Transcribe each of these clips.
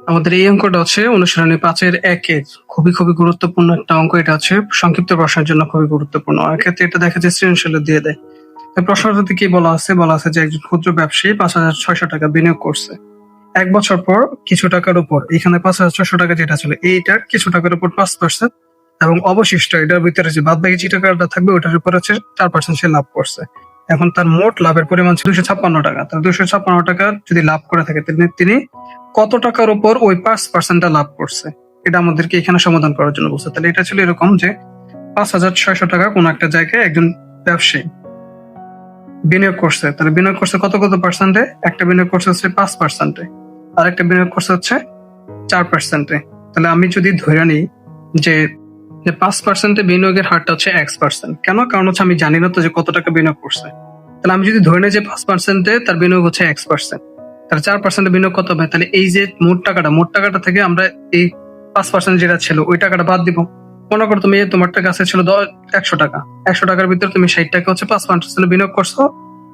আমাদের এই অঙ্কটা হচ্ছে অনুশীলনী 5-এর 1 খুবই খুবই গুরুত্বপূর্ণ একটা অঙ্ক। এটা হচ্ছে সংক্ষিপ্ত প্রশ্নের জন্য খুবই গুরুত্বপূর্ণ। এক্ষেত্রে এটা দেখা যায় সৃজনশীল দিয়ে দেয়। এই প্রশ্নটাতে কি বলা আছে যে একজন ক্ষুদ্র ব্যবসায়ী 5,600 টাকা বিনিয়োগ করছে। 1 বছর পর কিছু টাকার উপর এখানে 5,600 টাকা যেটা ছিল এইটার কিছু টাকার উপর 5% এবং অবশিষ্ট এটার ভিতরে যে বাদ বাকি যে টাকাটা থাকবে ওটার উপর হচ্ছে 4% সে লাভ করছে। এখন তার মোট লাভের পরিমাণ ছিল 256 টাকা। তাহলে 256 টাকা যদি লাভ করে থাকে তিনি কত টাকার উপর ওই 5%টা লাভ করছে, এটা আমাদেরকে এখানে সমাধান করার জন্য বলছে। তাহলে এটা ছিল এরকম যে 5,600 টাকা কোন একটা জায়গায় একজন ব্যবসায়ী বিনিয়োগ করছে। তাহলে বিনিয়োগ করছে কত কত পার্সেন্টে? একটা বিনিয়োগ করছে হচ্ছে 5%, আর একটা বিনিয়োগ করছে হচ্ছে 4%। তাহলে আমি যদি ধরে নিই যে 5% বিনিয়োগের হারটা হচ্ছে X%, কেন? কারণ হচ্ছে আমি জানি না তো যে কত টাকা বিনিয়োগ করছে। তাহলে আমি যদি ধরে নিই যে 5%-এ তার বিনিয়োগ হচ্ছে X%, তাহলে 4% বিনিয়োগ কত হবে? তাহলে এই যে মোট টাকাটা থেকে আমরা এই 5% যেটা ছিল ওই টাকাটা বাদ দিব। মনে করো তুমি তোমার কাছে ছিল 100 টাকা, 100 টাকার ভিতরে তুমি 60 টাকা হচ্ছে 5% বিনিয়োগ করছো,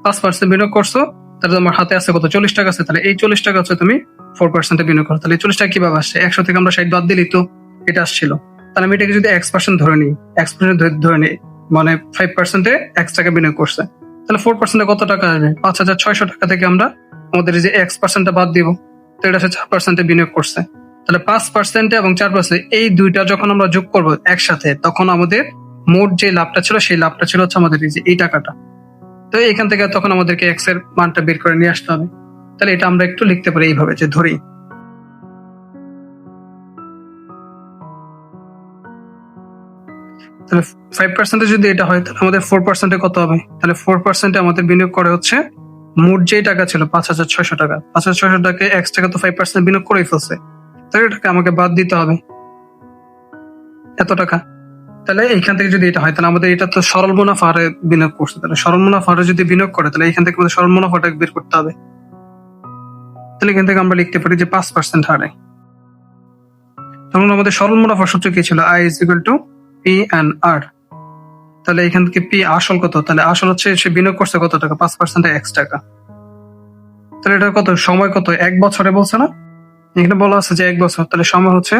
5% বিনিয়োগ করছো, তাহলে তোমার হাতে আছে কত? 40 টাকা আছে। তাহলে এই 40 টাকা হচ্ছে তুমি 4% বিনিয়োগ করো। তাহলে 40 টাকা কিভাবে আসছে? 100 থেকে আমরা 60 বাদ দিলেই তো এটা আসছিল। তাহলে আমি এটাকে যদি X% ধরে নিই, X% ধরে নিই মানে 5%-এ X টাকা বিনিয়োগ করছে, তাহলে 4%-এ কত টাকা আসবে? 5,600 টাকা থেকে আমরা আমাদের যে X%টা বাদ দিব, তো এটা হচ্ছে 4%-এ বিনিয়োগ করছে। তাহলে 5% এবং 4% এই দুইটা যখন আমরা যোগ করব একসাথে, তখন আমাদের মোট যে লাভটা ছিল সেই লাভটা ছিল হচ্ছে আমাদের এই টাকাটা। তো এখান থেকে তখন আমাদেরকে X এর মানটা বের করে নিয়ে আসতে হবে। তাহলে এটা আমরা একটু লিখতে পারি এইভাবে যে ধরি তাহলে 5% যদি এটা হয় তাহলে আমাদের 4% কত হবে? তাহলে 4% আমাদের বিনিয়োগ করে হচ্ছে মোট যে টাকা ছিল 5,600 টাকা। 5,600 টাকায় X টাকা তো 5% বিনিয়োগ করেই ফেলছে, তাহলে এটাকে আমাকে বাদ দিতে হবে এত টাকা। তাহলে এইখান থেকে যদি এটা হয় তাহলে আমাদের এটা তো সরল মুনাফা হারে বিনিয়োগ করছে। তাহলে সরল মুনাফা হারে যদি বিনিয়োগ করে তাহলে এখান থেকে আমাদের সরল মুনাফাটা বের করতে হবে। তাহলে এখান থেকে আমরা লিখতে পারি যে 5% হারে। তখন আমাদের সরল মুনাফার সূত্র কি ছিল? I is equal to P/R। তাহলে এখান থেকে P আসল কত? তাহলে আসল হচ্ছে সে বিনিয়োগ করছে কত টাকা? 5% X টাকা। তাহলে এটা কত সময় কত? 1 বছরে বলছে না? এখানে বলা আছে যে 1 বছর, তাহলে সময় হচ্ছে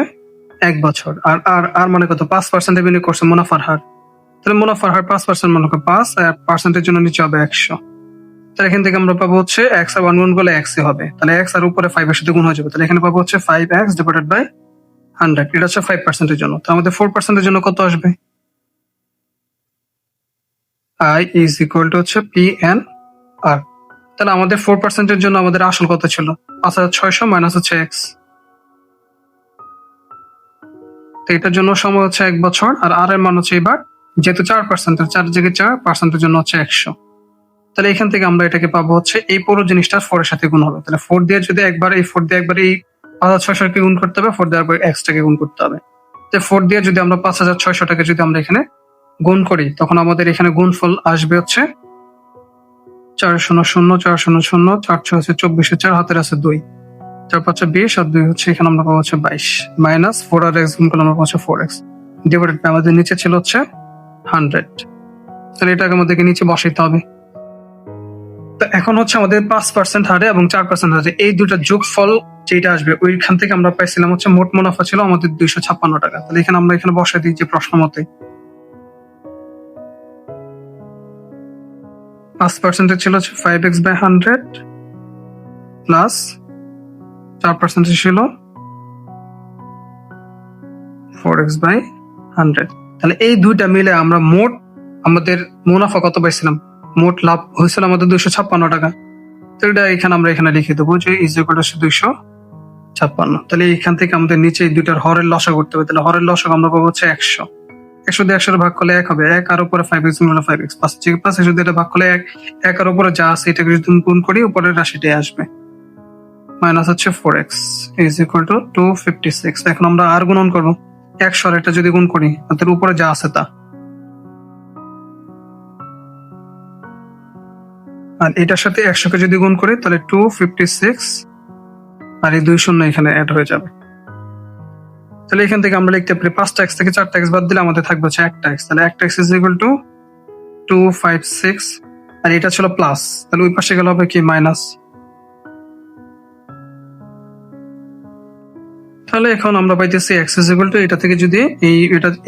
1 বছর। আর আর আর মানে কত? 5% বিনিয়োগ করছে মুনাফার হার। তাহলে মুনাফার হার 5% মনে করো 5 আর পার্সেন্টের জন্য নিচে হবে 100। তাহলে এখান থেকে আমরা পাবো হচ্ছে X আর 1 গুণ করলে X হবে। তাহলে X আর উপরে 5 এর সাথে গুণ হয়ে যাবে। তাহলে এখানে পাবো হচ্ছে 5X ডিভাইডেড বাই 100। এটা হচ্ছে 5% এর জন্য। তো আমাদের 4% এর জন্য কত আসবে? I is equal to হচ্ছে P/R। তাহলে আমাদের 4% এর জন্য আমাদের আসল কত ছিল? 5,600 মাইনাস হচ্ছে X। তো এটার জন্য সময় হচ্ছে 1 বছর, আর আর এর মান হচ্ছে এবার যেহেতু 4%, 4 জায়গায় 4% এর জন্য হচ্ছে 100। তাহলে এখান থেকে আমরা এটাকে পাবো হচ্ছে এই পুরো জিনিসটা 4 এর সাথে গুণ হবে। তাহলে 4 দিয়ে যদি একবার এই 4 দিয়ে একবার এই 5,600 কে গুণ করতে হবে, 4 দিয়ে একবার X টাকে গুণ করতে হবে। তো 4 দিয়ে যদি আমরা 5,600 টাকে যদি আমরা এখানে গুণ করি, তখন আমাদের এখানে গুণফল আসবে হচ্ছে 400 400 4 6 হচ্ছে 24, 4 হাতের আছে 2, 4 5 20 আর 2 হচ্ছে এখানে আমরা পাবো হচ্ছে 22 মাইনাস 4 আর X গুণ করলে আমরা পাবো হচ্ছে 4X ডিভাইডেড বাই আমাদের নিচে ছিল হচ্ছে 100। তাহলে এটাকে আমাদেরকে নিচে বসাইতে হবে। তো এখন হচ্ছে আমাদের 5% হারে এবং 4% হারে এই দুটা যোগফল যেটা আসবে ওইখান থেকে আমরা পাইছিলাম হচ্ছে মোট মুনাফা ছিল আমাদের 256 টাকা। তাহলে এখানে আমরা এখানে বসাই দিই যে প্রশ্ন মতে 5% ছিল হচ্ছে 5X বাই 100 প্লাস 4% ছিল 4X বাই 100। তাহলে এই দুইটা মিলে আমরা মোট আমাদের মুনাফা কত পাইছিলাম? মোট লাভ হয়েছিল আমাদের 256 টাকা। তো এটা এখানে আমরা এখানে লিখে দেবো যে ইজ ইকুয়াল টু 256। তাহলে এখান থেকে আমাদের নিচে এই দুইটার হরের লসাগু করতে হবে। তাহলে হরের লসাগু আমরা পাবো হচ্ছে 100। 100 দিয়ে 100 ভাগ করলে 1 হবে, 1 আর উপরে 5X গুণ করলে 5X প্লাস 100 দিয়ে ভাগ করলে 1 আর উপরে যা আছে এটাকে যদি গুণ করি উপরের রাশিটাই আসবে মাইনাস হচ্ছে 4X ইজ ইকুয়াল টু 256। এখন আমরা আর গুণন করবো 100 আর এটা যদি গুণ করি তার উপরে যা আছে তা, আর এটার সাথে 100 কে যদি গুণ করি তাহলে 256 আর এই 2 শূন্য এখানে অ্যাড হয়ে যাবে। তাহলে এখান থেকে আমরা লিখতে পারি 5টা X থেকে 4টা X বাদ দিলে আমাদের থাকবে হচ্ছে 1টা X। তাহলে 1টা X ইজ ইকুয়াল টু 256 আর এটা ছিল প্লাস, তাহলে ওই পাশে গেলে হবে কি মাইনাস। তাহলে এখন আমরা পাইতেছি এক্স ইজ ইকুয়াল টু এটা থেকে যদি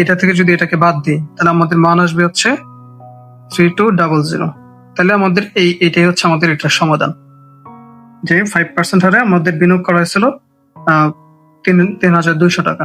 এটা থেকে যদি এটাকে বাদ দিই তাহলে আমাদের মান আসবে হচ্ছে 3200। তাহলে আমাদের এটাই হচ্ছে আমাদের এটার সমাধান, যে 5% হারে আমাদের বিনিয়োগ করা হয়েছিল 3200 টাকা।